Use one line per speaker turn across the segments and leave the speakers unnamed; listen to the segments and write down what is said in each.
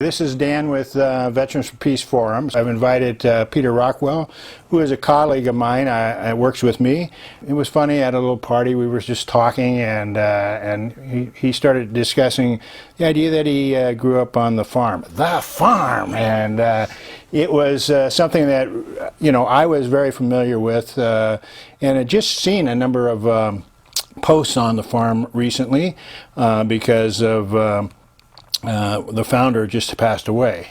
This is Dan with Veterans for Peace Forums. I've invited Peter Rockwell, who is a colleague of mine, works with me. It was funny, at a little party we were just talking, and he started discussing the idea that he grew up on the farm. The farm! And it was something that, I was very familiar with, and had just seen a number of posts on the farm recently because of the founder just passed away.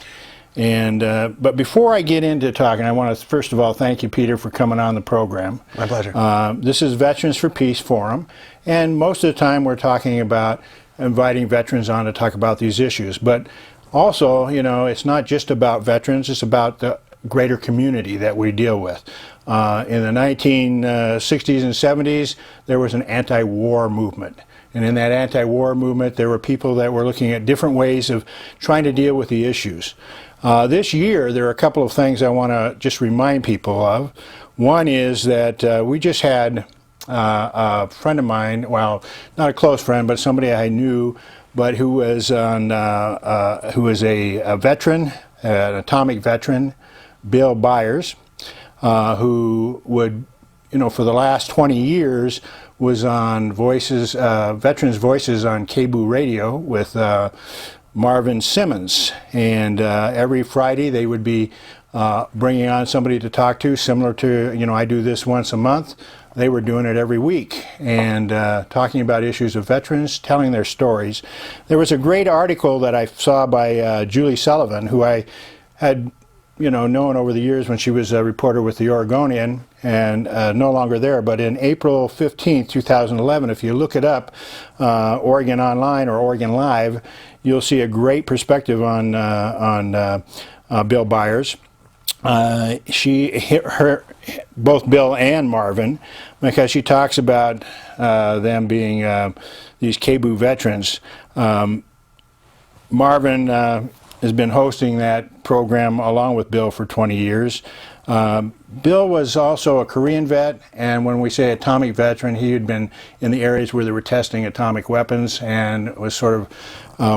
And but before I get into talking, I want to first of all thank you, Peter, for coming on the program.
My pleasure.
This is Veterans for Peace Forum, and most of the time we're talking about inviting veterans on to talk about these issues. But also, it's not just about veterans, it's about the greater community that we deal with. In the 1960s and 70s, there was an anti-war movement. And in that anti-war movement, there were people that were looking at different ways of trying to deal with the issues. This year, there are a couple of things I want to just remind people of. One is that we just had a friend of mine, well, not a close friend, but somebody I knew, but who was who is a veteran, an atomic veteran, Bill Byers, who would, for the last 20 years, was on Veterans Voices on KBOO Radio with Marvin Simmons, and every Friday they would be bringing on somebody to talk to, similar to, I do this once a month. They were doing it every week, and talking about issues of veterans, telling their stories. There was a great article that I saw by Julie Sullivan, who I had known over the years when she was a reporter with the Oregonian, and no longer there, but in April 15th, 2011, if you look it up, Oregon Online or Oregon Live, you'll see a great perspective on Bill Byers. Both Bill and Marvin, because she talks about them being these KBOO veterans. Marvin has been hosting that program along with Bill for 20 years. Bill was also a Korean vet, and when we say atomic veteran, he had been in the areas where they were testing atomic weapons, and was sort of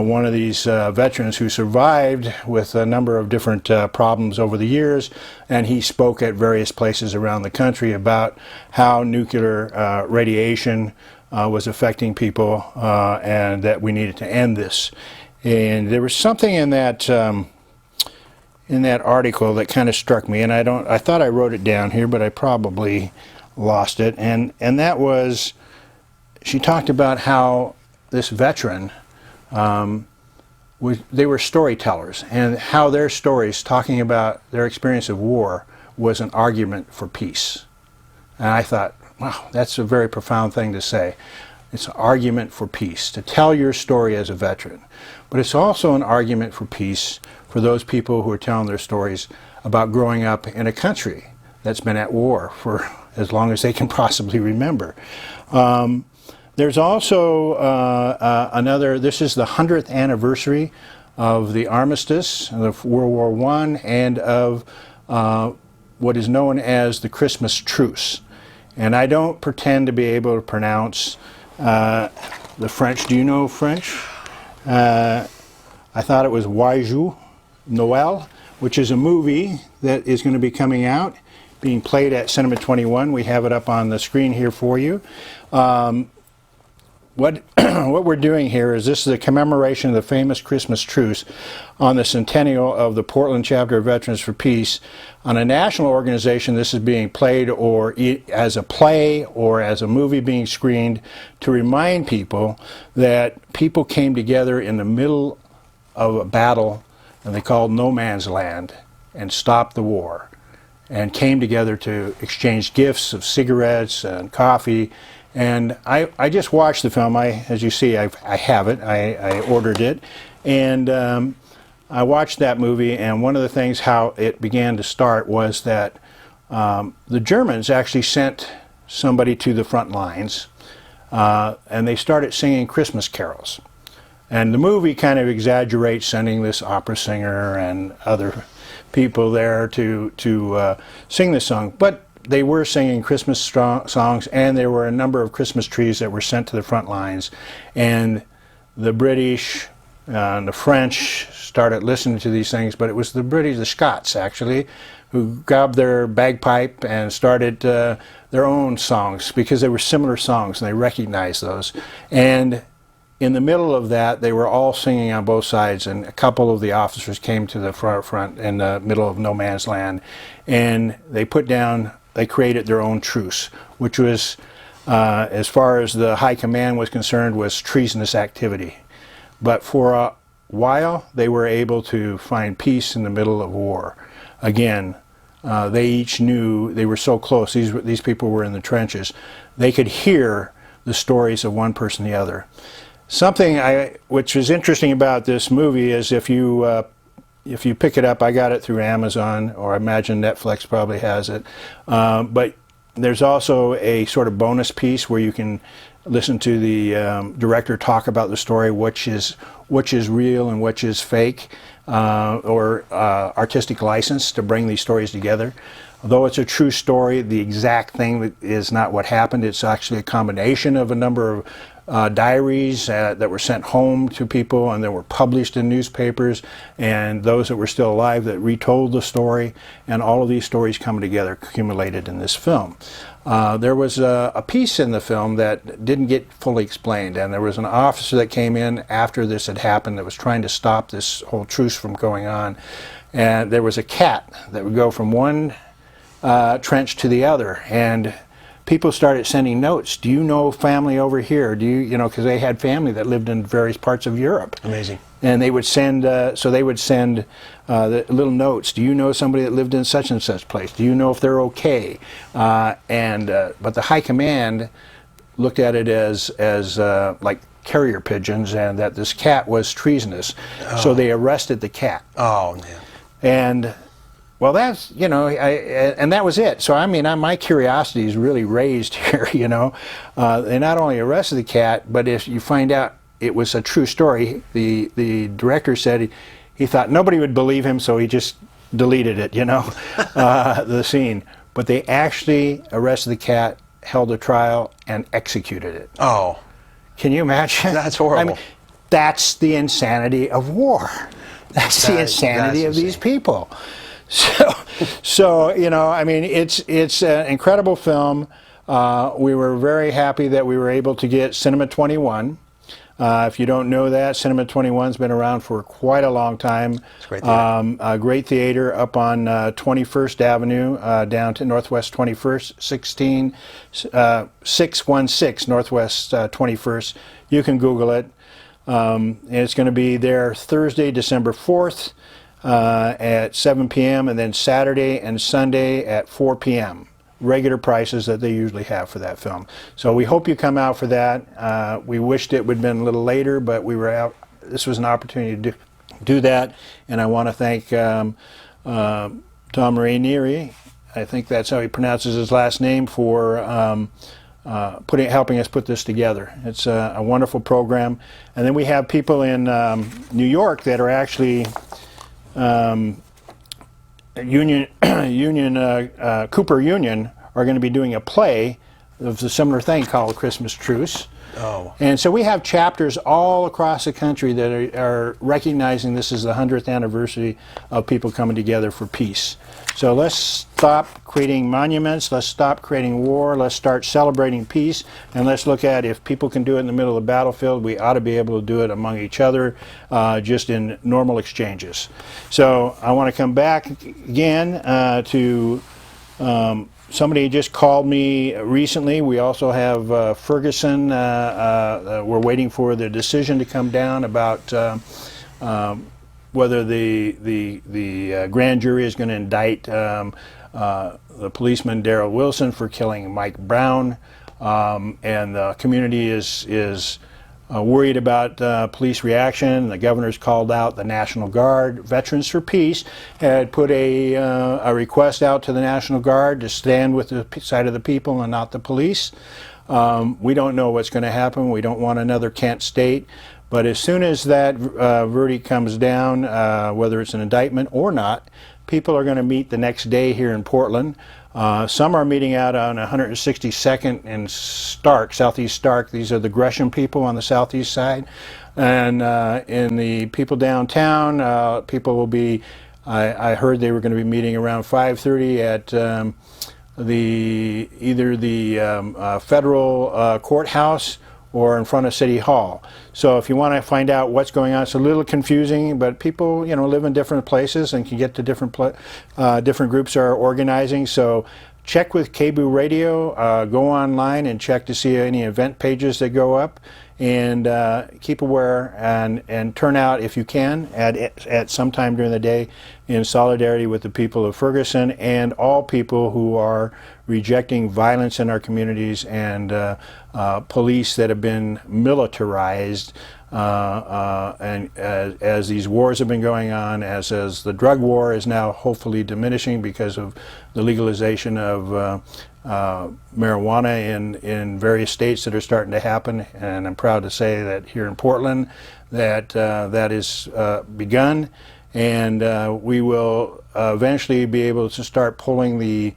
one of these veterans who survived with a number of different problems over the years, and he spoke at various places around the country about how nuclear radiation was affecting people, and that we needed to end this. And there was something in that article that kind of struck me, and I thought I wrote it down here, but I probably lost it. And that was, she talked about how this veteran, they were storytellers, and how their stories, talking about their experience of war, was an argument for peace. And I thought, wow, that's a very profound thing to say. It's an argument for peace, to tell your story as a veteran. But it's also an argument for peace for those people who are telling their stories about growing up in a country that's been at war for as long as they can possibly remember. There's also this is the 100th anniversary of the armistice of World War I, and of what is known as the Christmas truce. And I don't pretend to be able to pronounce the French. Do you know French? I thought it was Joyeux Noël, which is a movie that is going to be coming out, being played at Cinema 21. We have it up on the screen here for you. What we're doing here is, this is a commemoration of the famous Christmas truce on the centennial of the Portland chapter of Veterans for Peace. On a national organization, this is being played or as a play or as a movie being screened to remind people that people came together in the middle of a battle, and they called no man's land, and stopped the war, and came together to exchange gifts of cigarettes and coffee. And I just watched the film. As you see, I have it. I ordered it, and I watched that movie. And one of the things how it began to start was that the Germans actually sent somebody to the front lines, and they started singing Christmas carols. And the movie kind of exaggerates sending this opera singer and other people there to sing this song, but they were singing Christmas songs, and there were a number of Christmas trees that were sent to the front lines. And the British and the French started listening to these things, but it was the British, the Scots actually, who grabbed their bagpipe and started their own songs because they were similar songs and they recognized those. And in the middle of that, they were all singing on both sides, and a couple of the officers came to the front in the middle of no man's land, and they created their own truce, which was, as far as the high command was concerned, was treasonous activity. But for a while, they were able to find peace in the middle of war. Again, they each knew, they were so close, these people were in the trenches, they could hear the stories of one person and the other. Something which is interesting about this movie is if you pick it up, I got it through Amazon, or I imagine Netflix probably has it, but there's also a sort of bonus piece where you can listen to the director talk about the story, which is real and which is fake, or artistic license to bring these stories together. Although it's a true story, the exact thing is not what happened. It's actually a combination of a number of diaries that were sent home to people and that were published in newspapers, and those that were still alive that retold the story, and all of these stories come together, accumulated in this film. There was a piece in the film that didn't get fully explained, and there was an officer that came in after this had happened that was trying to stop this whole truce from going on, and there was a cat that would go from one trench to the other, and people started sending notes. Do you know family over here? Do you know, because they had family that lived in various parts of Europe.
Amazing.
And they would send, the little notes. Do you know somebody that lived in such and such place? Do you know if they're okay? But the high command looked at it as like carrier pigeons, and that this cat was treasonous. Oh. So they arrested the cat.
Oh, man.
And well, that's, and that was it. So, I mean, my curiosity is really raised here, They not only arrested the cat, but if you find out it was a true story, the director said he thought nobody would believe him, so he just deleted it, the scene. But they actually arrested the cat, held a trial, and executed it.
Oh.
Can you imagine?
That's horrible.
I mean, that's the insanity of war. That's the insanity of these people. So I mean, it's an incredible film. We were very happy that we were able to get Cinema 21. If you don't know that, Cinema 21's been around for quite a long time.
It's a great theater.
A great theater up on 21st Avenue, down to Northwest 21st, 616 Northwest 21st. You can Google it. And it's going to be there Thursday, December 4th. At 7 p.m. and then Saturday and Sunday at 4 p.m. Regular prices that they usually have for that film. So we hope you come out for that. We wished it would have been a little later, but we were out. This was an opportunity to do that, and I want to thank Tom Rainieri, I think that's how he pronounces his last name, for helping us put this together. It's a wonderful program. And then we have people in New York that are actually Cooper Union are going to be doing a play of a similar thing called Christmas Truce.
Oh.
And so we have chapters all across the country that are recognizing this is the 100th anniversary of people coming together for peace. So let's stop creating monuments, let's stop creating war, let's start celebrating peace, and let's look at if people can do it in the middle of the battlefield, we ought to be able to do it among each other, just in normal exchanges. So I want to come back again to somebody just called me recently. We also have Ferguson. We're waiting for the decision to come down about whether the grand jury is going to indict the policeman Darrell Wilson for killing Mike Brown, and the community is worried about police reaction. The governor's called out the National Guard. Veterans for Peace had put a request out to the National Guard to stand with the side of the people and not the police. We don't know what's going to happen. We don't want another Kent state. But as soon as that verdict comes down, whether it's an indictment or not, people are going to meet the next day here in Portland. Some are meeting out on 162nd and Stark, Southeast Stark. These are the Gresham people on the southeast side. And in the people downtown, people will be, I heard they were going to be meeting around 5:30 at either the federal courthouse or in front of City Hall. So if you want to find out what's going on, it's a little confusing, but people, live in different places and can get to different groups are organizing. So check with KBOO Radio, go online and check to see any event pages that go up, and keep aware and turn out if you can at some time during the day in solidarity with the people of Ferguson and all people who are rejecting violence in our communities and police that have been militarized and as these wars have been going on, as the drug war is now hopefully diminishing because of the legalization of marijuana in various states that are starting to happen. And I'm proud to say that here in Portland that that is begun, and we will eventually be able to start pulling the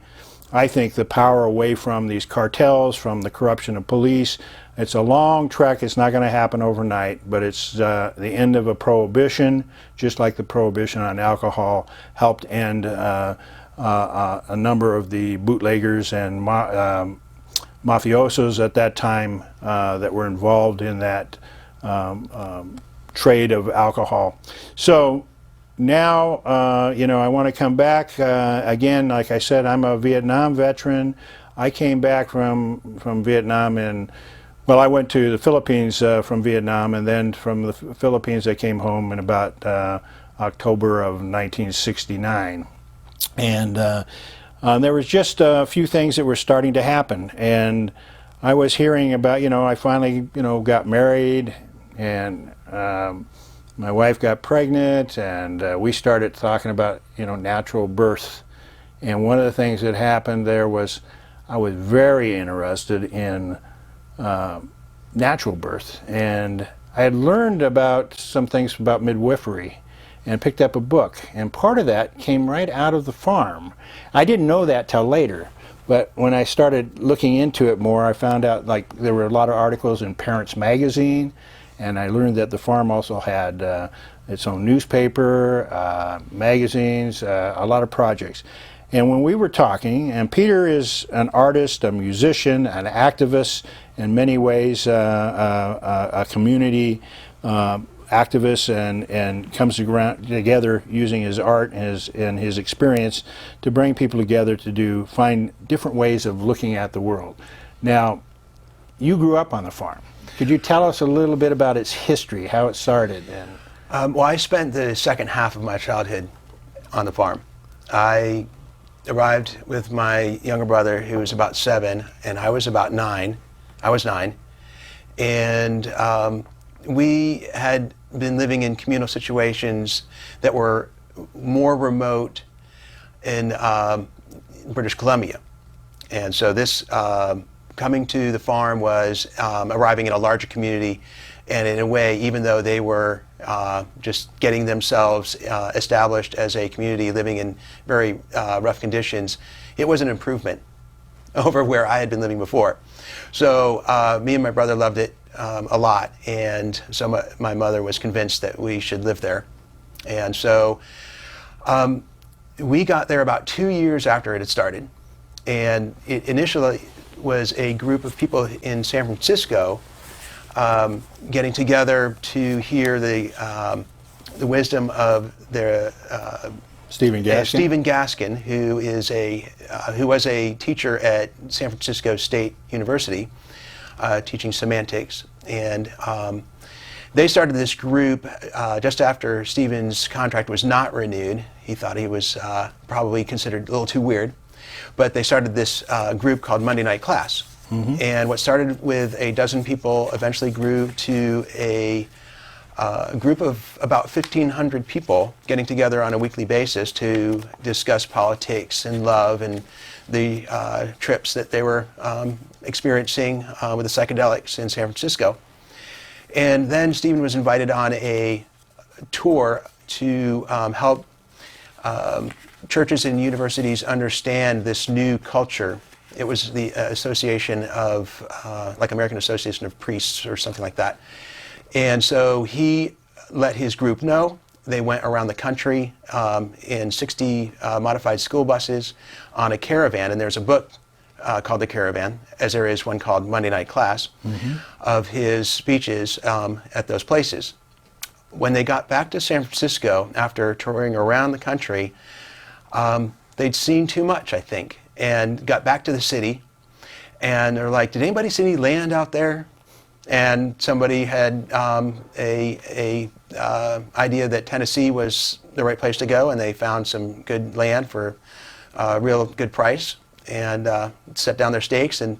power away from these cartels, from the corruption of police. It's a long trek. It's not going to happen overnight, but it's the end of a prohibition, just like the prohibition on alcohol helped end a number of the bootleggers and mafiosos at that time that were involved in that trade of alcohol. So now, I want to come back. Again, like I said, I'm a Vietnam veteran. I came back from Vietnam I went to the Philippines from Vietnam, and then from the Philippines I came home in about October of 1969. And there was just a few things that were starting to happen. And I was hearing about, I finally, got married, and my wife got pregnant, and we started talking about, natural birth. And one of the things that happened there was I was very interested in natural birth. And I had learned about some things about midwifery and picked up a book. And part of that came right out of the farm. I didn't know that till later. But when I started looking into it more, I found out there were a lot of articles in Parents Magazine. And I learned that the farm also had its own newspaper, magazines, a lot of projects. And when we were talking, and Peter is an artist, a musician, an activist in many ways, a community activist, and comes together using his art and his experience to bring people together to find different ways of looking at the world. Now, you grew up on the farm. Could you tell us a little bit about its history, how it started?
Well, I spent the second half of my childhood on the farm. I arrived with my younger brother, who was about 7, and I was about 9. I was 9. And we had been living in communal situations that were more remote in British Columbia. And so this coming to the farm was arriving in a larger community, and in a way, even though they were just getting themselves established as a community living in very rough conditions, it was an improvement over where I had been living before. So me and my brother loved it a lot, and so my mother was convinced that we should live there. And so we got there about 2 years after it had started, and it initially was a group of people in San Francisco getting together to hear the wisdom of their
Stephen
Gaskin, who was a teacher at San Francisco State University, teaching semantics, and they started this group just after Stephen's contract was not renewed. He thought he was probably considered a little too weird, but they started this group called Monday Night Class. Mm-hmm. And what started with a dozen people eventually grew to a group of about 1,500 people getting together on a weekly basis to discuss politics and love and the trips that they were experiencing with the psychedelics in San Francisco. And then Stephen was invited on a tour to help churches and universities understand this new culture. It was the association of, like American Association of Priests or something like that. And so he let his group know. They went around the country in 60 modified school buses on a caravan, and there's a book called The Caravan, as there is one called Monday Night Class, of his speeches at those places. When they got back to San Francisco after touring around the country, they'd seen too much, I think, and got back to the city, and they're like, did anybody see any land out there? And somebody had a idea that Tennessee was the right place to go, and they found some good land for a real good price, and set down their stakes. And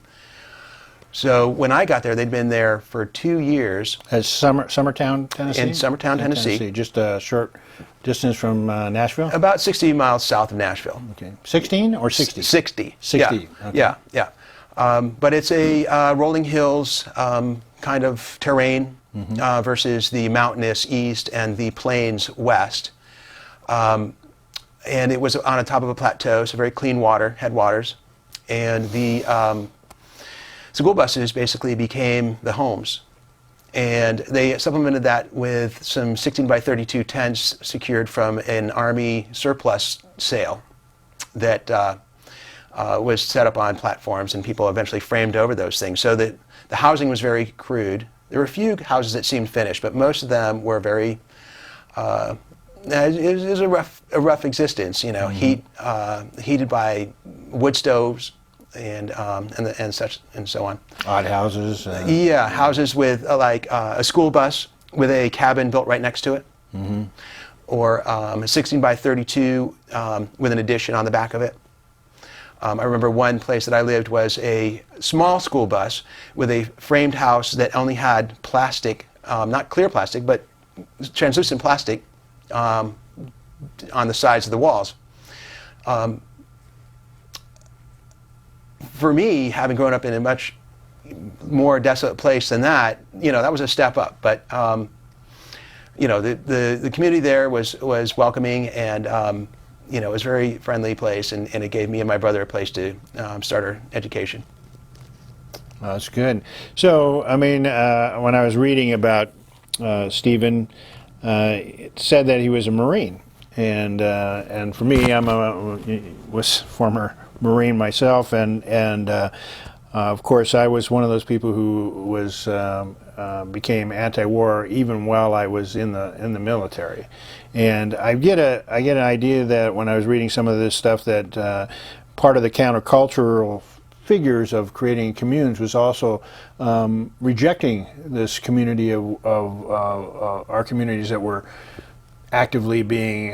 so when I got there, they'd been there for 2 years.
At Summertown, Tennessee?
In Summertown, Tennessee.
Just a short distance from Nashville?
About 60 miles south of Nashville.
Okay. 16 or 60?
60.
60.
Yeah,
Okay.
yeah. But it's a rolling hills kind of terrain versus the mountainous east and the plains west. And it was on the top of a plateau, so very clean water, headwaters. And the school buses basically became the homes. And they supplemented that with some 16 by 32 tents secured from an Army surplus sale that was set up on platforms, and people eventually framed over those things. So that the housing was very crude. There were a few houses that seemed finished, but most of them were very, it was a rough existence, you know, heated by wood stoves and such and so on.
Odd houses.
Yeah, houses with like a school bus with a cabin built right next to it, or a 16 by 32 with an addition on the back of it. I remember one place that I lived was a small school bus with a framed house that only had plastic, not clear plastic, but translucent plastic on the sides of the walls. For me, having grown up in a much more desolate place than that, you know, that was a step up. But you know, the community there was welcoming, and you know, it was a very friendly place, and it gave me and my brother a place to start our education.
Well, that's good. So, I mean, when I was reading about Stephen, it said that he was a Marine, and for me, was former Marine myself, and of course, I was one of those people who was became anti-war even while I was in the military, and I get an idea that when I was reading some of this stuff that part of the countercultural figures of creating communes was also rejecting this community of our communities that were actively being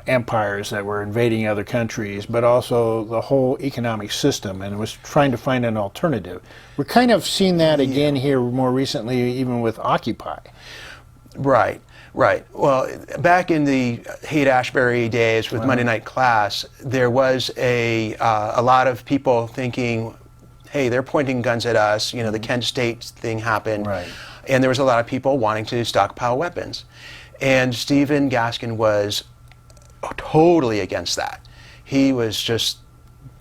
empires that were invading other countries, but also the whole economic system, and was trying to find an alternative. We're kind of seeing that again here more recently, even with Occupy.
Right. Well, back in the Haight-Ashbury days with Monday Night Class, there was a lot of people thinking, hey, they're pointing guns at us. You know, the Kent State thing happened.
Right.
And there was a lot of people wanting to stockpile weapons. And Stephen Gaskin was totally against that. He was just,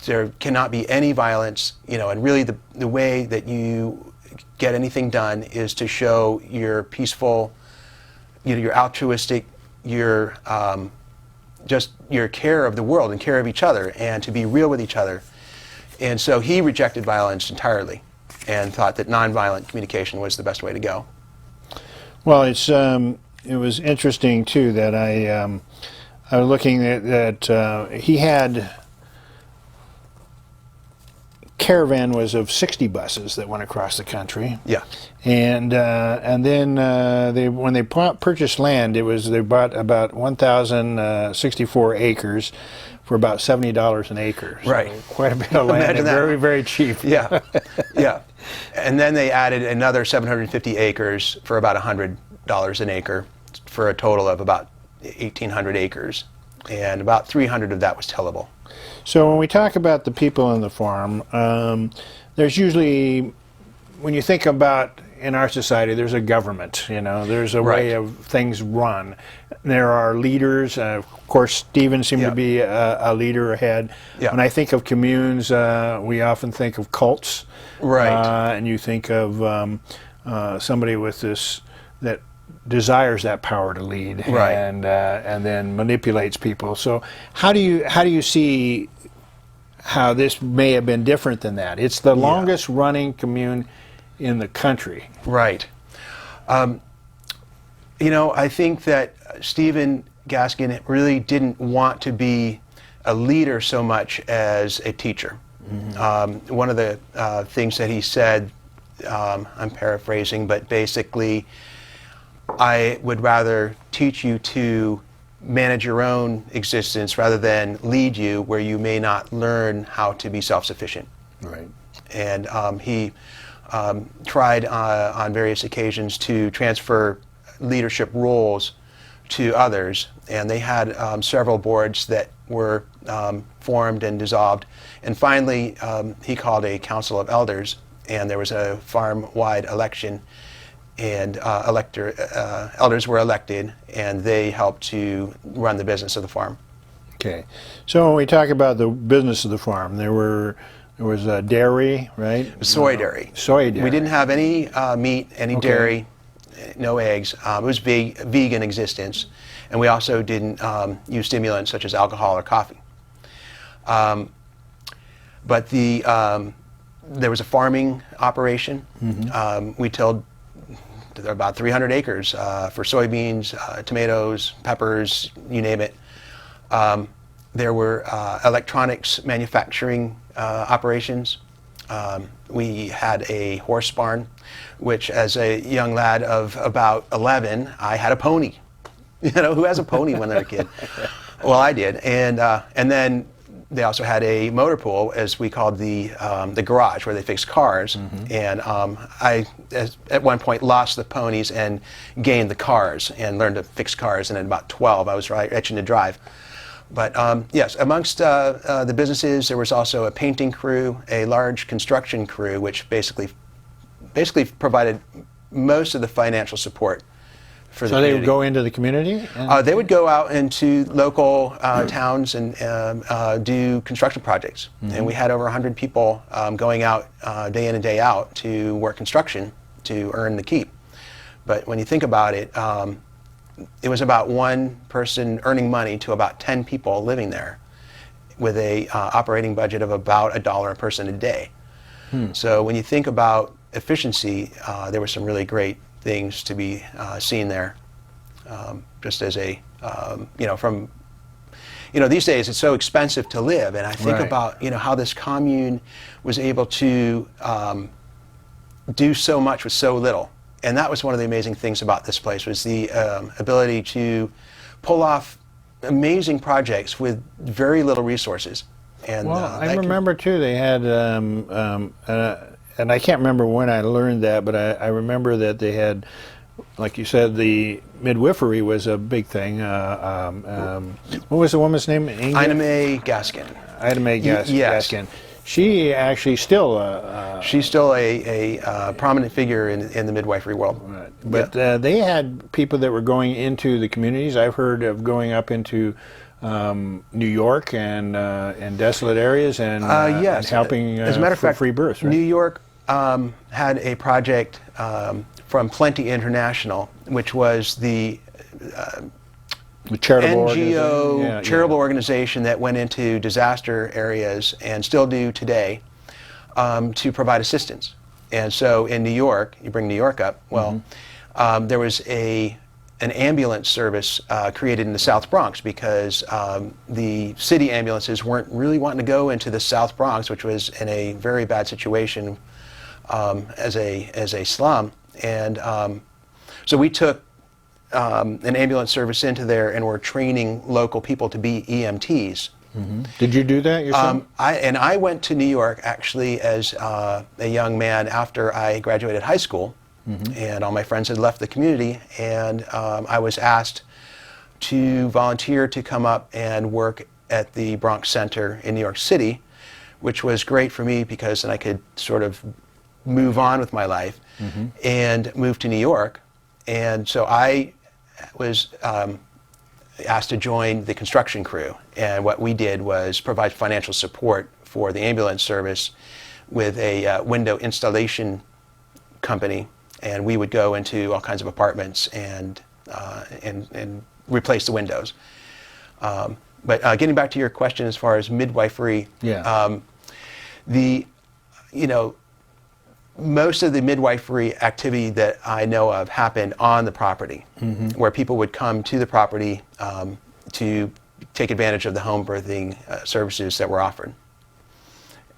there cannot be any violence, you know, and really the way that you get anything done is to show your peaceful, you know, your altruistic, your just your care of the world and care of each other, and to be real with each other. And so he rejected violence entirely and thought that nonviolent communication was the best way to go.
Well, it was interesting too that I was looking at he had caravan was of 60 buses that went across the country.
Yeah.
And then when they purchased land, they bought about 1,064 acres for about $70 an acre. So
right.
Quite a bit of land.
Imagine that.
Very, very cheap.
Yeah. Yeah. And then they added another 750 acres for about $100 an acre, for a total of about 1,800 acres, and about 300 of that was tillable.
So when we talk about the people on the farm, there's usually, when you think about in our society, there's a government, you know, there's a way of things run. There are leaders, of course Stephen seemed to be a leader ahead. When I think of communes, we often think of cults. And you think of somebody with this that desires that power to lead,
Right.
and then manipulates people. So how do you see how this may have been different than that? It's the longest running commune in the country.
Right. I think that Stephen Gaskin really didn't want to be a leader so much as a teacher. One of the things that he said, I'm paraphrasing, but basically, I would rather teach you to manage your own existence rather than lead you where you may not learn how to be self-sufficient.
Right.
And he tried on various occasions to transfer leadership roles to others, and they had several boards that were formed and dissolved. And finally, he called a council of elders, and there was a farm-wide election, and elders were elected, and they helped to run the business of the farm.
Okay. So when we talk about the business of the farm, there was a dairy, right?
Soy dairy.
Soy dairy.
We didn't have any meat, any dairy, no eggs. It was vegan existence, and we also didn't use stimulants such as alcohol or coffee. But there was a farming operation. We tilled about 300 acres for soybeans, tomatoes, peppers, you name it. There were electronics manufacturing operations. We had a horse barn, which as a young lad of about 11, I had a pony. Who has a pony when they're a kid? Well, I did. And then they also had a motor pool, as we called the garage, where they fixed cars. And I, at one point, lost the ponies and gained the cars and learned to fix cars. And at about 12, I was itching to drive. But yes, amongst the businesses, there was also a painting crew, a large construction crew, which basically provided most of the financial support for the community.
So they would go into the community?
They would go out into local towns and do construction projects. And we had over 100 people going out day in and day out to work construction to earn the keep. But when you think about it, it was about one person earning money to about 10 people living there with a operating budget of about $1 a person a day. So when you think about efficiency, there were some really great things to be seen there. Just as a, these days it's so expensive to live, and I think about, how this commune was able to do so much with so little. And that was one of the amazing things about this place, was the ability to pull off amazing projects with very little resources. And
I remember too, they had, and I can't remember when I learned that, but I remember that they had, like you said, the midwifery was a big thing. What was the woman's name?
Ina Mae Gaskin.
Ina Mae
Yes.
Gaskin. She actually still...
She's still a prominent figure in the midwifery world.
Right. But they had people that were going into the communities. I've heard of going up into New York and desolate areas and,
yes.
and helping
As a matter of fact,
free births. Right?
New York had a project from Plenty International, which was the
charitable
NGO charitable organization that went into disaster areas and still do today to provide assistance. And so in New York, you bring New York up, well, there was an ambulance service created in the South Bronx because the city ambulances weren't really wanting to go into the South Bronx, which was in a very bad situation as a slum. And so we took an ambulance service into there, and we're training local people to be EMTs.
Did you do that yourself?
I went to New York actually as a young man after I graduated high school, and all my friends had left the community, and I was asked to volunteer to come up and work at the Bronx Center in New York City, which was great for me because then I could sort of move on with my life and move to New York. And so I was asked to join the construction crew, and what we did was provide financial support for the ambulance service with a window installation company and we would go into all kinds of apartments and replace the windows. But getting back to your question as far as midwifery,
Yeah.
Most of the midwifery activity that I know of happened on the property, where people would come to the property to take advantage of the home birthing services that were offered.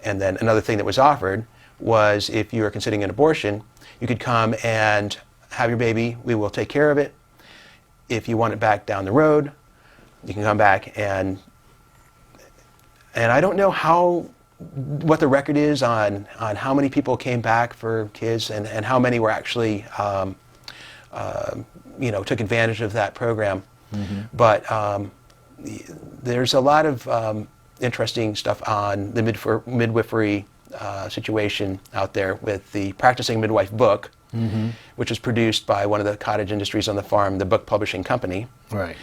And then another thing that was offered was, if you were considering an abortion, you could come and have your baby. We will take care of it. If you want it back down the road, you can come back, and I don't know what the record is on how many people came back for kids and how many were actually took advantage of that program. But there's a lot of interesting stuff on the midwifery situation out there with the Practicing Midwife book, which was produced by one of the cottage industries on the farm, the book publishing company.
Right.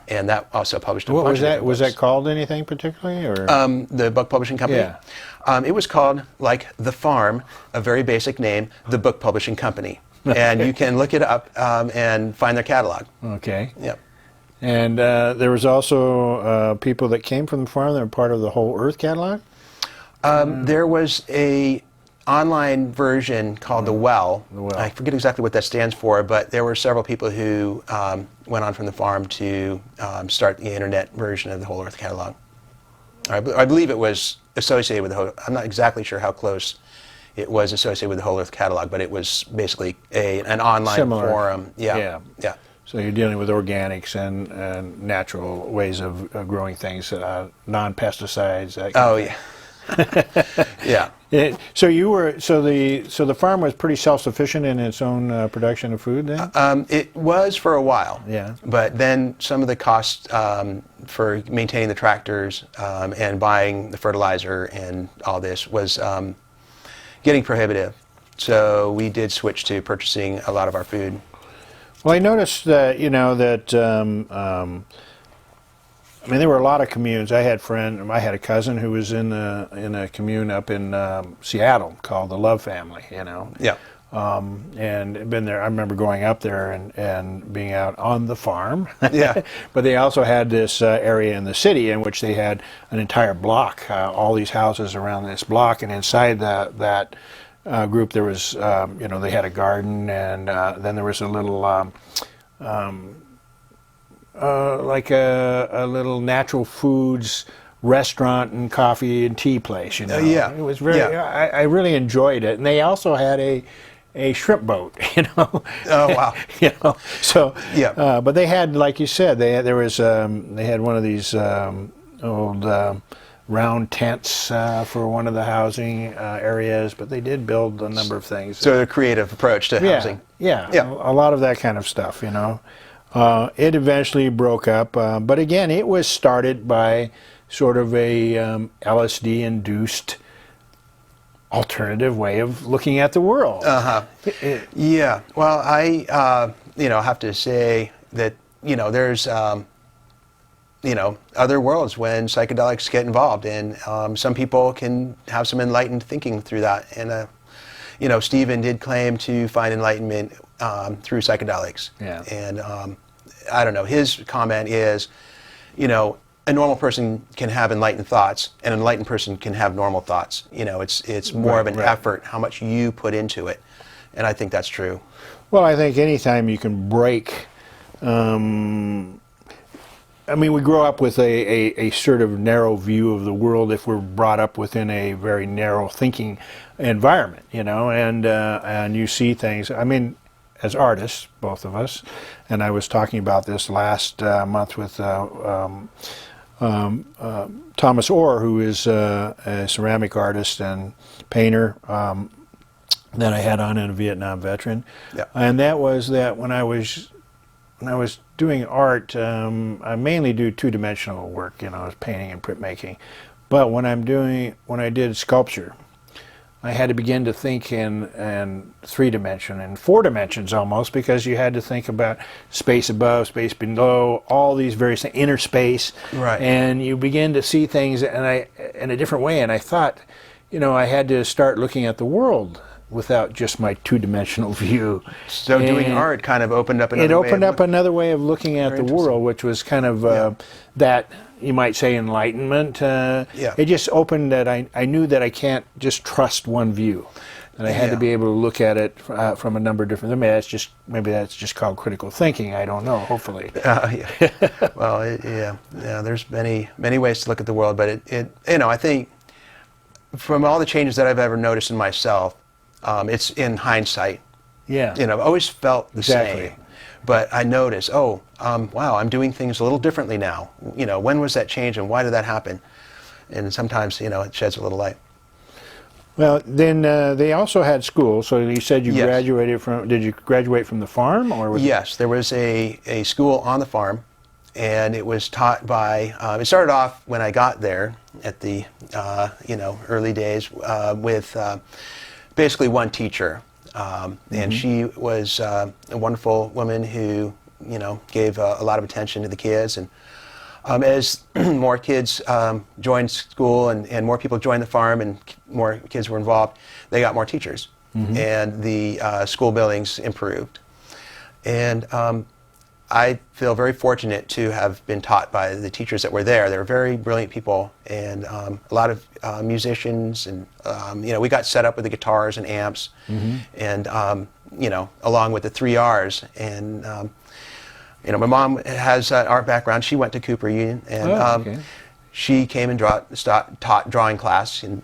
And that also published a
What
bunch
was
of
that?
different
Was
books.
that called anything particularly, or?
The book publishing company?
Yeah.
It was called, like The Farm, a very basic name, the Book Publishing Company. And you can look it up and find their catalog.
Okay.
Yep.
And there was also people that came from the farm that were part of the Whole Earth catalog?
There was a online version called The Well.
The Well.
I forget exactly what that stands for, but there were several people who went on from the farm to start the internet version of the Whole Earth catalog. I believe it was associated with the Whole. I'm not exactly sure how close it was associated with the Whole Earth catalog, but it was basically an online
Similar.
forum.
Yeah.
Yeah.
So you're dealing with organics and natural ways of growing things, non-pesticides. That kind
Oh
of thing.
yeah. Yeah.
So the farm was pretty self-sufficient in its own production of food then?
It was for a while.
Yeah.
But then some of the costs for maintaining the tractors and buying the fertilizer and all this was getting prohibitive. So we did switch to purchasing a lot of our food.
Well, I noticed that there were a lot of communes. I had a cousin who was in a commune up in Seattle called the Love Family.
Yeah.
And been there. I remember going up there and being out on the farm.
Yeah.
But they also had this area in the city in which they had an entire block, all these houses around this block, and inside that group there was, they had a garden, and then there was a little, like a little natural foods restaurant and coffee and tea place.
Yeah.
It was very.
Yeah.
I really enjoyed it, and they also had a shrimp boat.
Oh wow.
So
Yeah.
but they had, like you said, they had one of these old round tents for one of the housing areas, but they did build a number of things.
So a creative approach to housing.
Yeah,
Yeah.
a lot of that kind of stuff. It eventually broke up, but again, it was started by sort of a LSD-induced alternative way of looking at the world.
Yeah. Well, I have to say that there's other worlds when psychedelics get involved, and some people can have some enlightened thinking through that. And Stephen did claim to find enlightenment through psychedelics.
Yeah.
And I don't know. His comment is, a normal person can have enlightened thoughts, and an enlightened person can have normal thoughts. It's more of an effort, how much you put into it, and I think that's true.
Well, I think anytime you can break. We grow up with a sort of narrow view of the world if we're brought up within a very narrow thinking environment, and you see things. As artists, both of us, and I was talking about this last month with Thomas Orr, who is a ceramic artist and painter that I had on, and a Vietnam veteran.
Yeah.
And that was that when I was doing art, I mainly do two-dimensional work, painting and printmaking. But when I did sculpture, I had to begin to think in 3 dimension and 4 dimensions almost, because you had to think about space above, space below, all these various things, inner space,
Right.
and you begin to see things in a different way. And I thought, I had to start looking at the world without just my two-dimensional view.
So doing
And
art kind of opened up another
it
way
opened
of
up another way of looking at
Very
the world, which was kind of that, you might say, enlightenment. It just opened that I knew that I can't just trust one view. And I had to be able to look at it from a number of different. Maybe that's just called critical thinking. I don't know. Hopefully.
Well, there's many ways to look at the world, but I think from all the changes that I've ever noticed in myself, it's in hindsight.
Yeah.
I've always felt the same, but I notice, wow, I'm doing things a little differently now. When was that change, and why did that happen? And sometimes, it sheds a little light.
Well, then they also had school. So you said you graduated from. Did you graduate from the farm, or was
Yes, there was a school on the farm, and it was taught by. It started off when I got there at the early days with basically one teacher, and she was a wonderful woman who gave a lot of attention to the kids. And as more kids joined school and more people joined the farm and more kids were involved, they got more teachers, and the school buildings improved. And I feel very fortunate to have been taught by the teachers that were there. They were very brilliant people, and a lot of musicians, and we got set up with the guitars and amps, and along with the 3 R's. And my mom has an art background. She went to Cooper Union, and she came and taught drawing class. And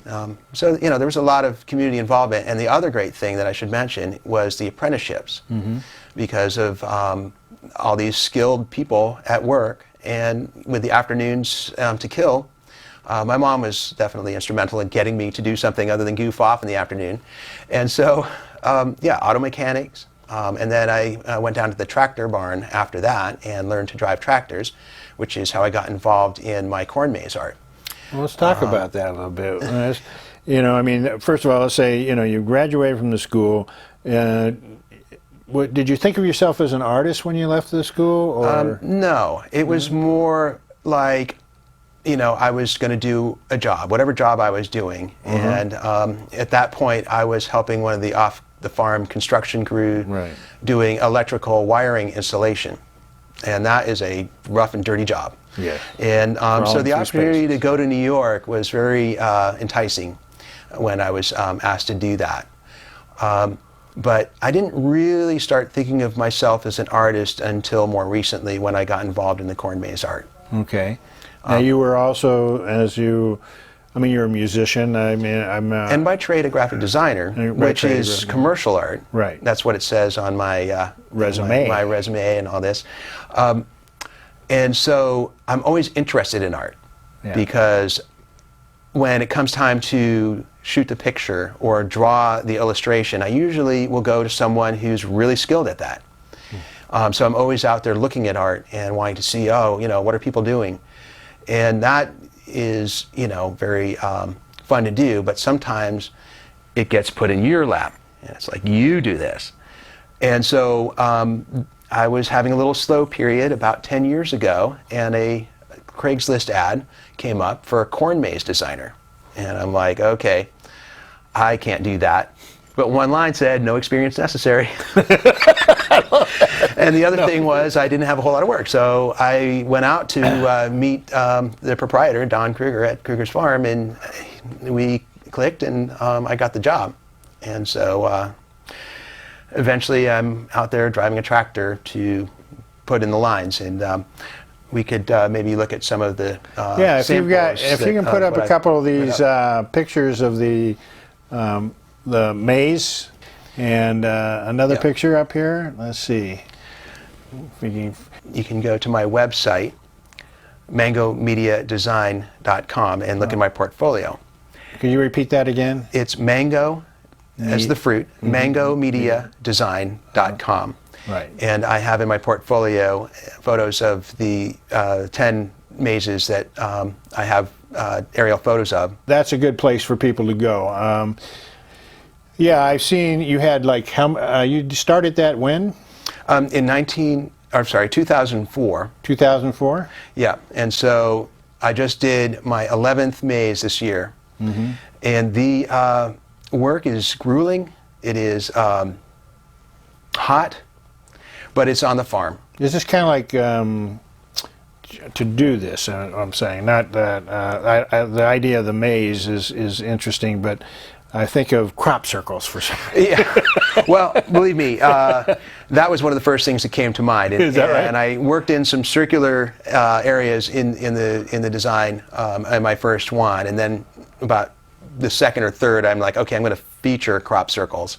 so, there was a lot of community involvement. And the other great thing that I should mention was the apprenticeships, because of all these skilled people at work. And with the afternoons to kill, my mom was definitely instrumental in getting me to do something other than goof off in the afternoon. And so, auto mechanics. And then I went down to the tractor barn after that and learned to drive tractors, which is how I got involved in my corn maze art.
Well, let's talk about that a little bit. First of all, let's say, you graduated from the school. Did you think of yourself as an artist when you left the school? Or?
No, it was more like, I was going to do a job, whatever job I was doing. And at that point, I was helping one of the off-the-farm construction crew doing electrical wiring installation. And that is a rough and dirty job.
Yeah.
And so the opportunity to go to New York was very enticing when I was asked to do that. But I didn't really start thinking of myself as an artist until more recently, when I got involved in the corn maze art.
Okay. Now you were also, you're a musician.
And by trade, a graphic designer, which is commercial art.
Right.
That's what it says on my
resume.
My resume and all this. And so I'm always interested in art, because when it comes time to shoot the picture or draw the illustration, I usually will go to someone who's really skilled at that. So I'm always out there looking at art and wanting to see, what are people doing? And that is, very fun to do, but sometimes it gets put in your lap. And it's like, you do this. And so I was having a little slow period about 10 years ago, and a Craigslist ad came up for a corn maze designer. And I'm like, okay, I can't do that. But one line said, no experience necessary. And the other thing was, I didn't have a whole lot of work. So I went out to meet the proprietor, Don Kruger, at Kruger's Farm, and we clicked, and I got the job. And so eventually I'm out there driving a tractor to put in the lines. And we could maybe look at some of the
if you can put up a couple of these pictures of the maze, and another picture up here. Let's see.
You can go to my website, mangomediadesign.com, and look at my portfolio.
Can you repeat that again?
It's mango, as the fruit, mangomediadesign.com.
Right.
And I have in my portfolio photos of the 10 mazes that I have aerial photos of.
That's a good place for people to go. I've seen you had you started that when?
In 2004.
2004?
Yeah, and so I just did my 11th maze this year. And the work is grueling It is hot, but it's on the farm.
Is this kind of like to do this? I'm saying not that the idea of the maze is interesting, but I think of crop circles for some reason.
Yeah. Well, believe me, that was one of the first things that came to mind. And,
Is that right?
And I worked in some circular areas in the design in my first one, and then about the second or third, I'm like, okay, I'm going to feature crop circles,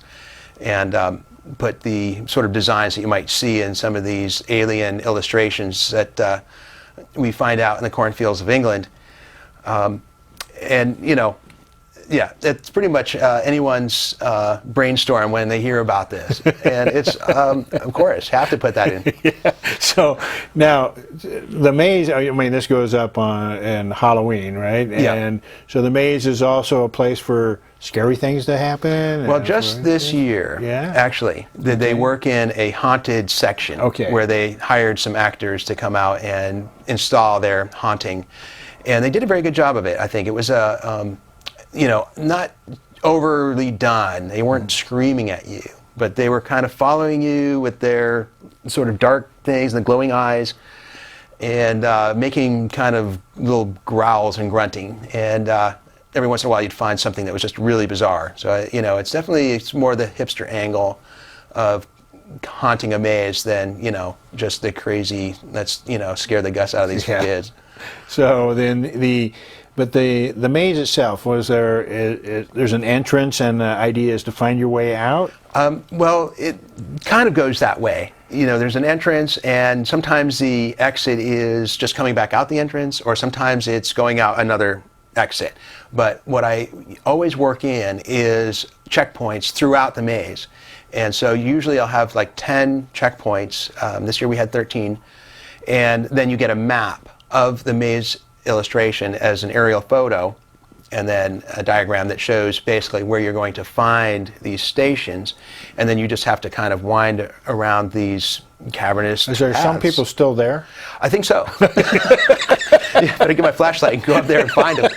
and put the sort of designs that you might see in some of these alien illustrations that we find out in the cornfields of England, and you know. Yeah, it's pretty much anyone's brainstorm when they hear about this, and it's of course have to put that in.
Yeah. So now the maze. I mean, this goes up in Halloween, right?
Yeah.
And so the maze is also a place for scary things to happen.
Well, just this year,
Yeah.
actually, they work in a haunted section where they hired some actors to come out and install their haunting, and they did a very good job of it. I think it was a you know, not overly done. They weren't screaming at you, but they were kind of following you with their sort of dark things and the glowing eyes, and making kind of little growls and grunting. And every once in a while, you'd find something that was just really bizarre. So you know, it's more the hipster angle of haunting a maze than, you know, just the crazy that's, you know, scare the guts out of these kids.
So then But the maze itself, was there's an entrance, and the idea is to find your way out?
Well, it kind of goes that way. You know, there's an entrance, and sometimes the exit is just coming back out the entrance, or sometimes it's going out another exit. But what I always work in is checkpoints throughout the maze. And so usually I'll have like 10 checkpoints. This year we had 13. And then you get a map of the maze illustration as an aerial photo, and then a diagram that shows basically where you're going to find these stations, and then you just have to kind of wind around these cavernous
Is there some
paths.
people still there?
I think so. Yeah, better get my flashlight and go up there and find them.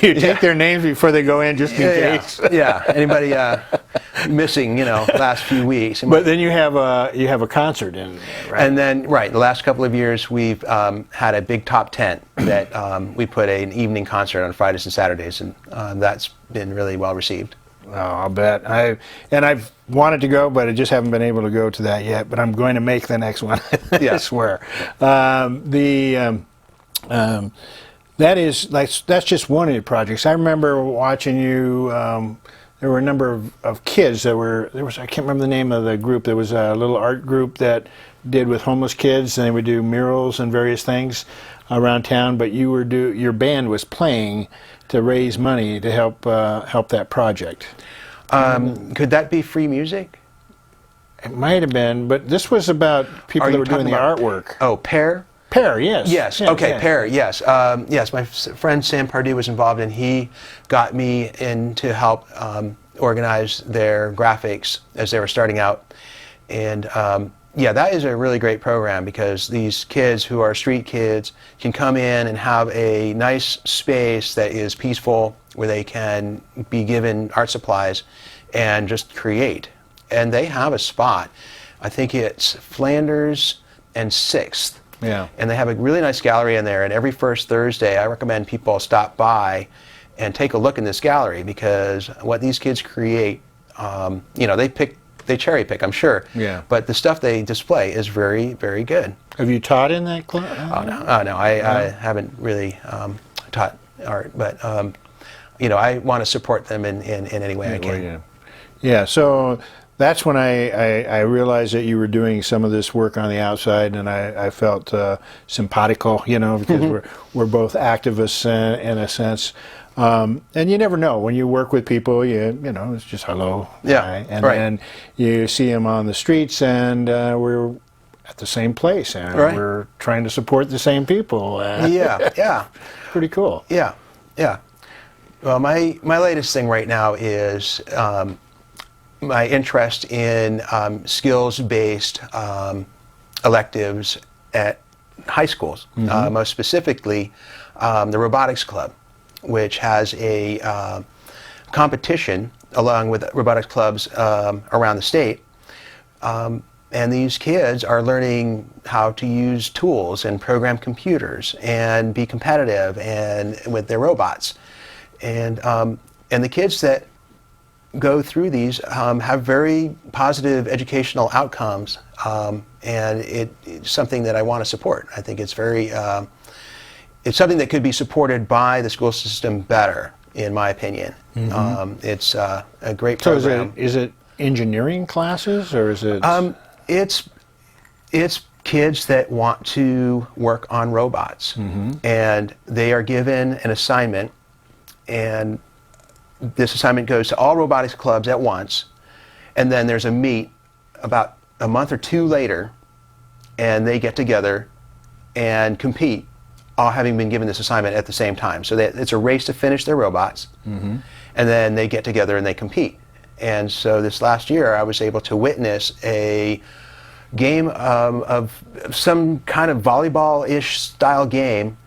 You take their names before they go in, just in case.
Yeah. Anybody missing, you know, last few weeks.
But then you have a concert in there, right?
And then, right, the last couple of years we've had a big top tent that we put an evening concert on Fridays and Saturdays, and that's been really well received.
Oh, I'll bet. I've wanted to go, but I just haven't been able to go to that yet. But I'm going to make the next one.
Yeah.
I swear. That's just one of your projects. I remember watching you. There were a number of kids that I can't remember the name of the group. There was a little art group that did with homeless kids, and they would do murals and various things around town. But your band was playing to raise money to help that project.
Could that be free music?
It might have been, but this was about people that were doing the artwork.
Oh, Pear?
Pear, yes.
Yes.
Yeah,
okay,
yeah.
Pear. Yes. Yes. My friend Sam Pardue was involved, and he got me in to help organize their graphics as they were starting out. And yeah, that is a really great program, because these kids who are street kids can come in and have a nice space that is peaceful, where they can be given art supplies and just create. And they have a spot. I think it's Flanders and 6th.
Yeah.
And they have a really nice gallery in there, and every first Thursday I recommend people stop by and take a look in this gallery, because what these kids create, you know, they cherry pick, I'm sure.
Yeah.
But the stuff they display is very, very good.
Have you taught in that class?
Oh no, I haven't really taught art, but you know, I want to support them in any way I can.
Yeah. So that's when I realized that you were doing some of this work on the outside, and I felt simpatico, you know, because we're both activists in a sense. And you never know when you work with people. You know, it's just hello.
Yeah.
Hi, and
right.
then you see them on the streets, and we're at the same place, and
Right.
we're trying to support the same people.
Yeah.
Pretty cool.
Yeah. Well, my latest thing right now is my interest in skills-based electives at high schools, most specifically the Robotics Club, which has a competition along with robotics clubs around the state. And these kids are learning how to use tools and program computers and be competitive and with their robots. And the kids that go through these have very positive educational outcomes, and it's something that I want to support. I think it's very, it's something that could be supported by the school system better, in my opinion. It's a great program.
So is it engineering classes, or is it?
It's kids that want to work on robots, and they are given an assignment, and this assignment goes to all robotics clubs at once, and then there's a meet about a month or two later, and they get together and compete, all having been given this assignment at the same time. So it's a race to finish their robots, and then they get together and they compete. And so this last year, I was able to witness a game of some kind of volleyball-ish style game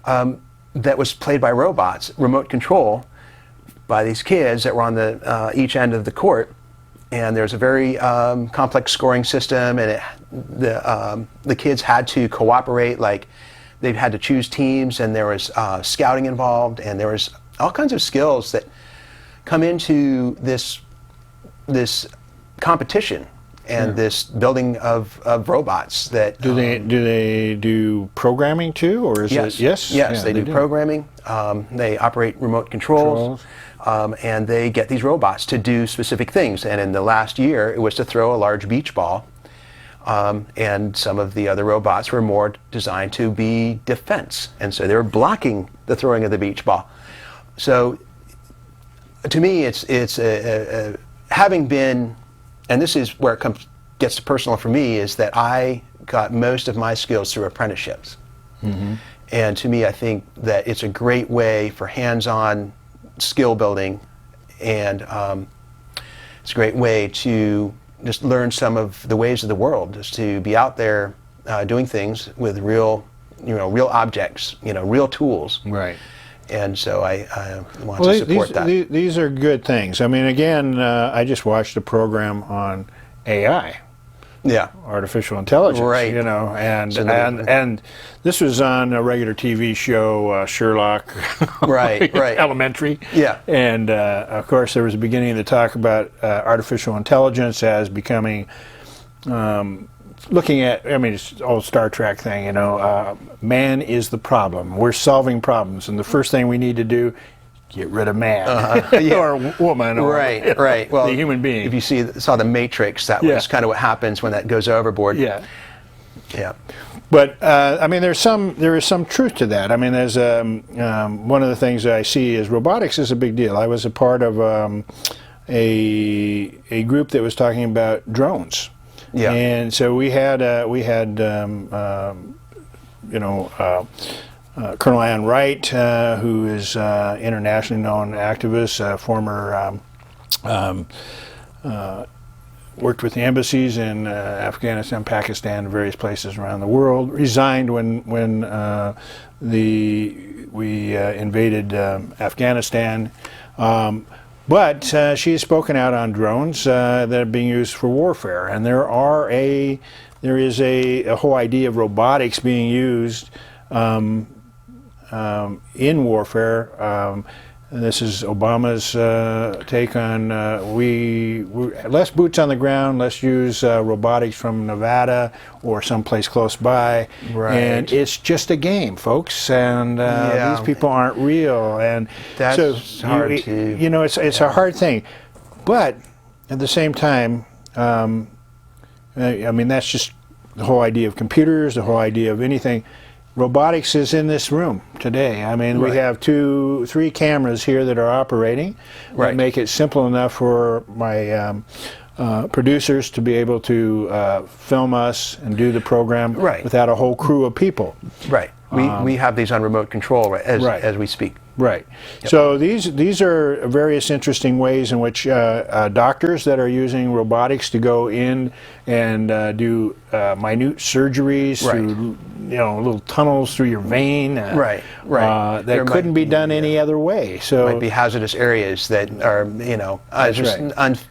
that was played by robots, remote control, by these kids that were on the each end of the court. And there's a very complex scoring system, and the kids had to cooperate, like they had to choose teams, and there was scouting involved, and there was all kinds of skills that come into this competition and this building of robots. That
do they do programming too, or is
yes,
it yes?
Yes, they do programming. They operate remote controls. And they get these robots to do specific things. And in the last year, it was to throw a large beach ball. And some of the other robots were more designed to be defense. And so they were blocking the throwing of the beach ball. So to me, it's having been, and this is where it gets personal for me, is that I got most of my skills through apprenticeships. And to me, I think that it's a great way for hands-on skill building, and it's a great way to just learn some of the ways of the world, just to be out there doing things with real objects, real tools.
Right.
And so I want to support that.
These are good things. I mean, again, I just watched a program on AI.
Yeah.
Artificial intelligence.
Right.
And this was on a regular TV show, Sherlock.
Right.
Elementary.
Yeah.
And of course, there was a beginning of the talk about artificial intelligence as becoming, looking at, I mean, it's the old Star Trek thing, man is the problem. We're solving problems, and the first thing we need to do, get rid of man, or woman, or
right. Well,
the human being.
If you saw the Matrix, that was kind of what happens when that goes overboard.
Yeah.
But
I mean, there is some truth to that. I mean, there's one of the things that I see is robotics is a big deal. I was a part of a group that was talking about drones. Yeah. And so we had Colonel Ann Wright, who is internationally known activist, former worked with the embassies in Afghanistan, Pakistan, various places around the world. Resigned when we invaded Afghanistan. But she has spoken out on drones that are being used for warfare, and there is a whole idea of robotics being used in warfare. This is Obama's take on less boots on the ground, let's use robotics from Nevada or someplace close by. Right. And it's just a game, folks, and these people aren't real. And
that's
so
hard
it's a hard thing. But at the same time, I mean, that's just the whole idea of computers, the whole idea of anything. Robotics is in this room today. I mean, we have 2-3 cameras here that are operating. That make it simple enough for my producers to be able to film us and do the program without a whole crew of people.
Right. We have these on remote control as we speak.
Right. So these are various interesting ways in which doctors that are using robotics to go in and do minute surgeries through little tunnels through your vein.
Right.
That
There
couldn't
might
be done any other way. So
might be hazardous areas that are just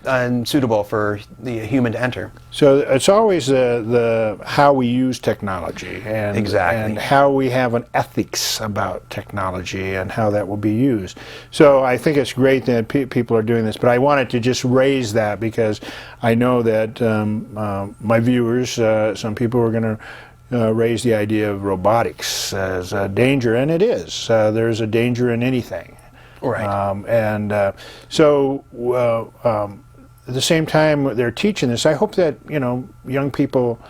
unsuitable for the human to enter.
So it's always the how we use technology and how we have an ethics about technology and how that will be used. So I think it's great that people are doing this, but I wanted to just raise that because I know that my viewers, some people are going to raise the idea of robotics as a danger, and it is. There's a danger in anything.
Right.
So at the same time they're teaching this, I hope that young people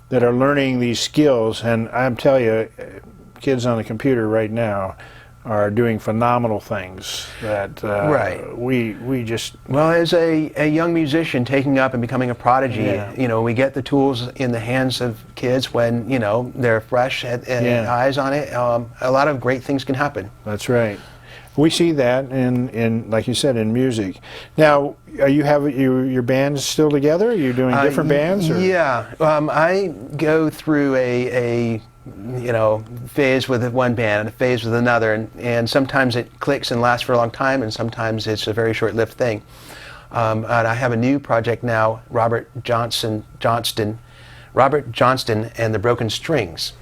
that are learning these skills, and I'm telling you, kids on the computer right now are doing phenomenal things that we just...
Well, as a young musician taking up and becoming a prodigy, we get the tools in the hands of kids when, they're fresh and eyes on it. A lot of great things can happen.
That's right. We see that in like you said, in music. Now, are you have your bands still together? Are you doing different bands? Or?
Yeah, I go through a phase with one band and a phase with another, and sometimes it clicks and lasts for a long time, and sometimes it's a very short-lived thing. And I have a new project now, Robert Johnston and the Broken Strings.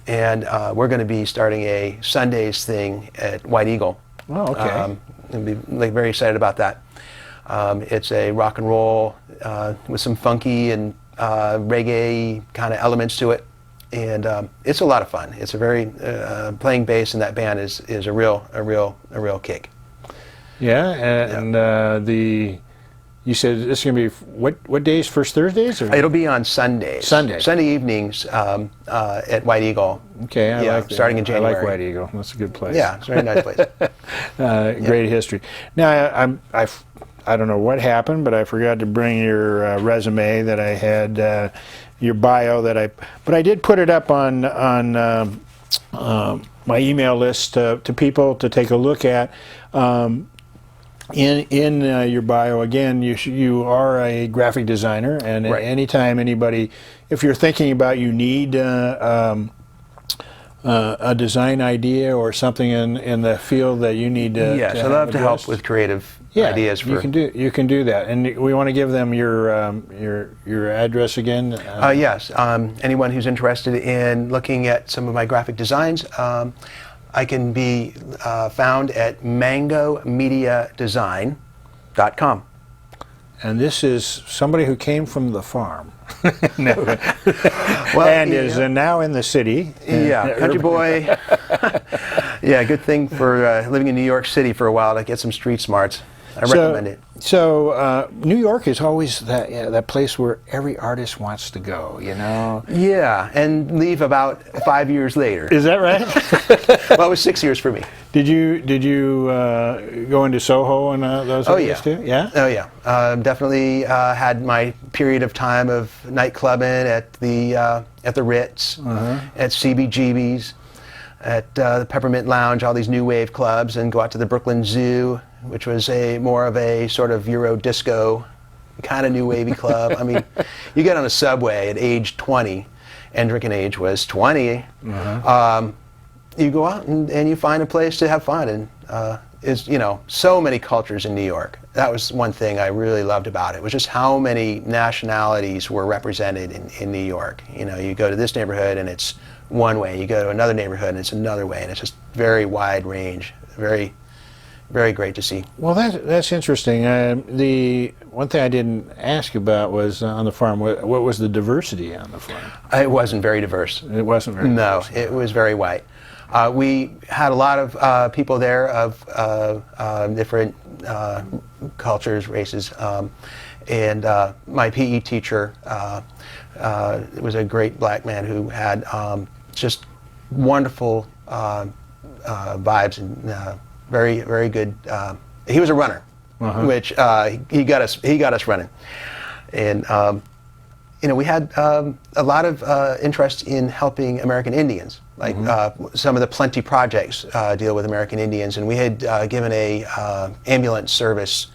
And we're going to be starting a Sundays thing at White Eagle.
Oh, okay.
And be very excited about that. It's a rock and roll with some funky and reggae kind of elements to it, and it's a lot of fun. It's a very playing bass in that band is a real kick.
Yeah, and you said this is going to be what days? First Thursdays? Or?
It'll be on Sundays. Sunday evenings at White Eagle.
Okay, I like that.
Starting in January.
I like White Eagle. That's a good place.
Yeah, it's a very nice place.
Great history. Now I don't know what happened, but I forgot to bring your resume that I had, your bio but I did put it up on my email list to people to take a look at. In your bio, again, you are a graphic designer, and anytime anybody, if you're thinking about you need a design idea or something in the field that you need to
yes, I'd love to help with creative ideas.
You can do that, and we want to give them your address again.
Yes, anyone who's interested in looking at some of my graphic designs. I can be found at mangomediadesign.com.
And this is somebody who came from the farm. Is now in the city.
Yeah, country boy. Yeah, good thing for living in New York City for a while to get some street smarts. I recommend it.
So New York is always that place where every artist wants to go,
Yeah, and leave about 5 years later.
Is that right?
Well, it was 6 years for me.
Did you go into Soho and those areas too? Yeah.
Oh yeah. Definitely had my period of time of night clubbing at the Ritz, at CBGB's, at the Peppermint Lounge, all these new wave clubs, and go out to the Brooklyn Zoo, which was more of a sort of Euro disco kind of new wavy club. I mean, you get on a subway at age 20, and drinking age was 20. You go out and you find a place to have fun, and so many cultures in New York. That was one thing I really loved about it, was just how many nationalities were represented in New York. You go to this neighborhood and it's one way, you go to another neighborhood and it's another way, and it's just very wide range, very, very great to see.
Well, that's interesting. The one thing I didn't ask about was on the farm, what was the diversity on the farm?
It wasn't very diverse.
It wasn't very diverse.
No, it was very white. We had a lot of people there of different cultures, races, and my PE teacher was a great black man who had just wonderful vibes and very, very good. He was a runner, which he got us running, and we had a lot of interest in helping American Indians. Like some of the Plenty projects deal with American Indians, and we had given a ambulance service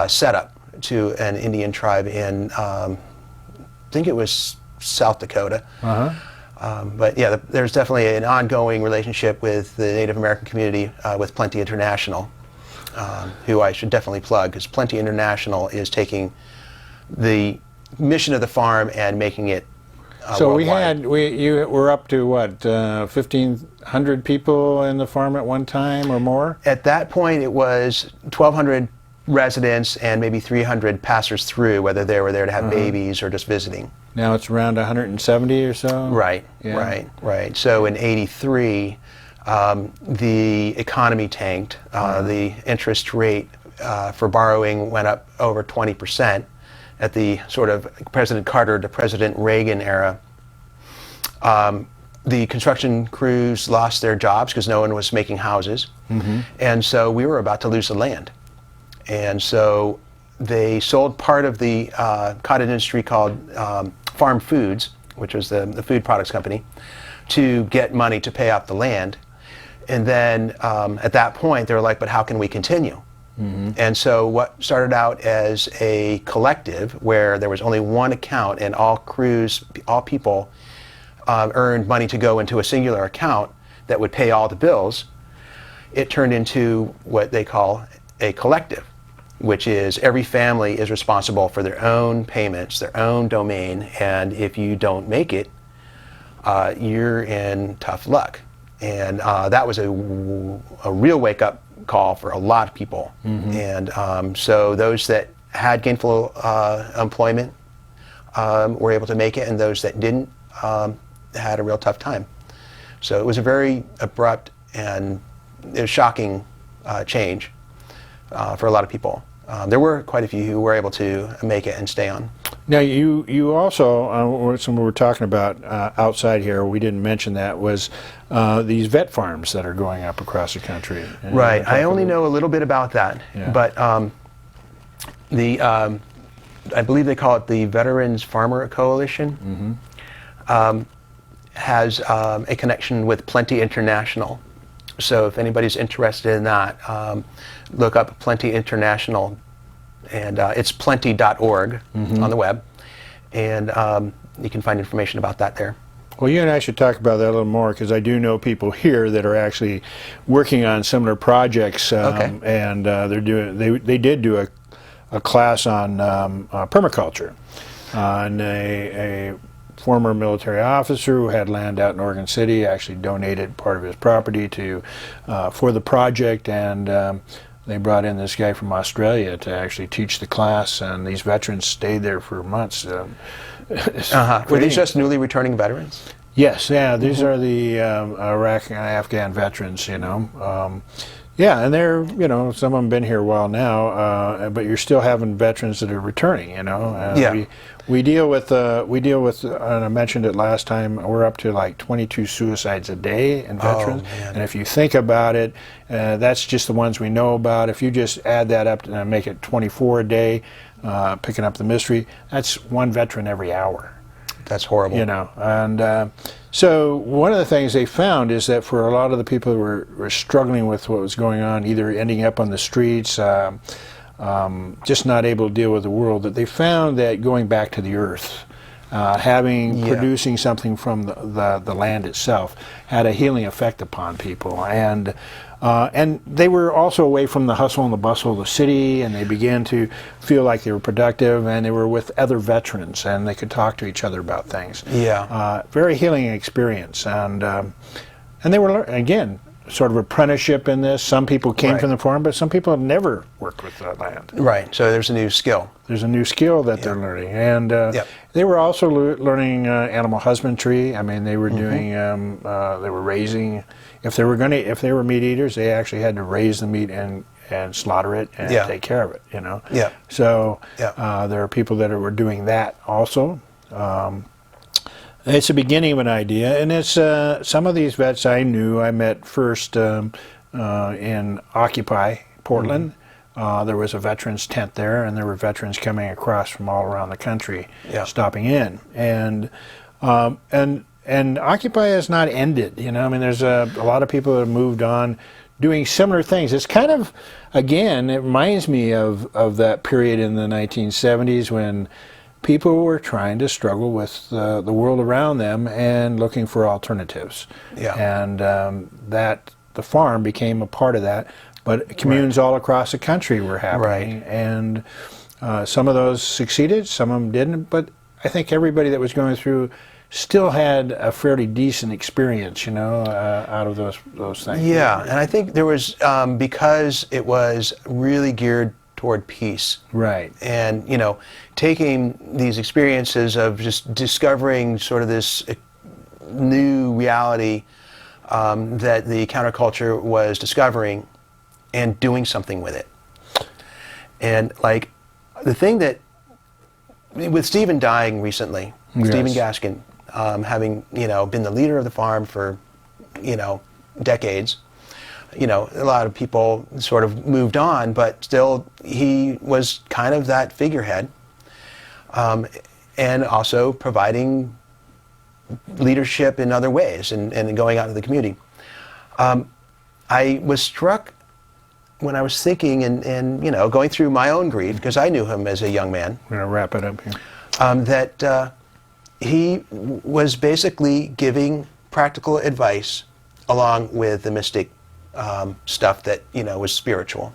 setup to an Indian tribe in, I think it was South Dakota. But yeah, there's definitely an ongoing relationship with the Native American community with Plenty International, who I should definitely plug, because Plenty International is taking the mission of the farm and making it
So
worldwide.
you were up to what, 1,500 people in the farm at one time or more?
At that point, it was 1,200 residents and maybe 300 passers through, whether they were there to have babies or just visiting.
Now it's around 170 or so?
Right,
Yeah.
right. So in '83, the economy tanked. The interest rate for borrowing went up over 20% at the sort of President Carter to President Reagan era. The construction crews lost their jobs because no one was making houses. And so we were about to lose the land. And so they sold part of the cottage industry called Farm Foods, which was the food products company, to get money to pay off the land. And then at that point, they were like, but how can we continue? And so what started out as a collective where there was only one account and all crews, all people earned money to go into a singular account that would pay all the bills, it turned into what they call a collective, which is every family is responsible for their own payments, their own domain, and if you don't make it, you're in tough luck. And that was a real wake-up call for a lot of people. And so those that had gainful employment were able to make it, and those that didn't had a real tough time. So it was a very abrupt and it was shocking change for a lot of people. There were quite a few who were able to make it and stay on.
Now you also, some we were talking about outside here, we didn't mention that, was these vet farms that are going up across the country.
Right, I only know a little bit about that, but I believe they call it the Veterans Farmer Coalition, has a connection with Plenty International. So if anybody's interested in that, look up Plenty International, and it's plenty.org on the web, and you can find information about that there.
Well, you and I should talk about that a little more, because I do know people here that are actually working on similar projects, and they did do a class on permaculture, and a former military officer who had land out in Oregon City actually donated part of his property to for the project, and they brought in this guy from Australia to actually teach the class, and these veterans stayed there for months.
Were these just newly returning veterans?
Yes, yeah, these are the Iraq and Afghan veterans, you know. Yeah, and they're, you know, some of them been here a while now, but you're still having veterans that are returning, you know. We deal with, and I mentioned it last time, we're up to like 22 suicides a day in veterans. And if you think about it, that's just the ones we know about. If you just add that up and make it 24 a day, picking up the mystery, that's one veteran every hour.
That's horrible.
You know, and so one of the things they found is that for a lot of the people who were struggling with what was going on, either ending up on the streets, just not able to deal with the world, that they found that going back to the earth, producing something from the land itself, had a healing effect upon people, and they were also away from the hustle and the bustle of the city, and they began to feel like they were productive, and they were with other veterans, and they could talk to each other about things. Very healing experience, and they were, again, sort of apprenticeship in this. Some people came from the farm, but some people have never worked with the land.
Right, so there's a new skill.
There's a new skill that they're learning, and they were also learning animal husbandry. I mean, they were doing, they were raising. If they were meat eaters, they actually had to raise the meat and slaughter it and take care of it. You know. So there are people that were doing that also. It's the beginning of an idea, and it's some of these vets I met first in Occupy, Portland, there was a veterans tent there, and there were veterans coming across from all around the country,
Yeah.
stopping in, and Occupy has not ended. You know, I mean, there's a lot of people that have moved on, doing similar things. It's kind of, again, it reminds me of that period in the 1970s when people were trying to struggle with the world around them and looking for alternatives.
Yeah.
And that the farm became a part of that. But communes all across the country were happening, and some of those succeeded, some of them didn't. But I think everybody that was going through still had a fairly decent experience, you know, out of those things.
Yeah, and I think there was, because it was really geared toward peace.
Right.
And, you know, taking these experiences of just discovering sort of this new reality that the counterculture was discovering and doing something with it. And, like, the thing that, with Stephen dying recently,
Yes.
Stephen Gaskin, having, you know, been the leader of the farm for, you know, decades, you know, a lot of people sort of moved on, but still he was kind of that figurehead, and also providing leadership in other ways and going out to the community. I was struck when I was thinking and you know, going through my own grief, because I knew him as a young man,
We're going to wrap it up here.
that he was basically giving practical advice along with the mystic stuff that, you know, was spiritual.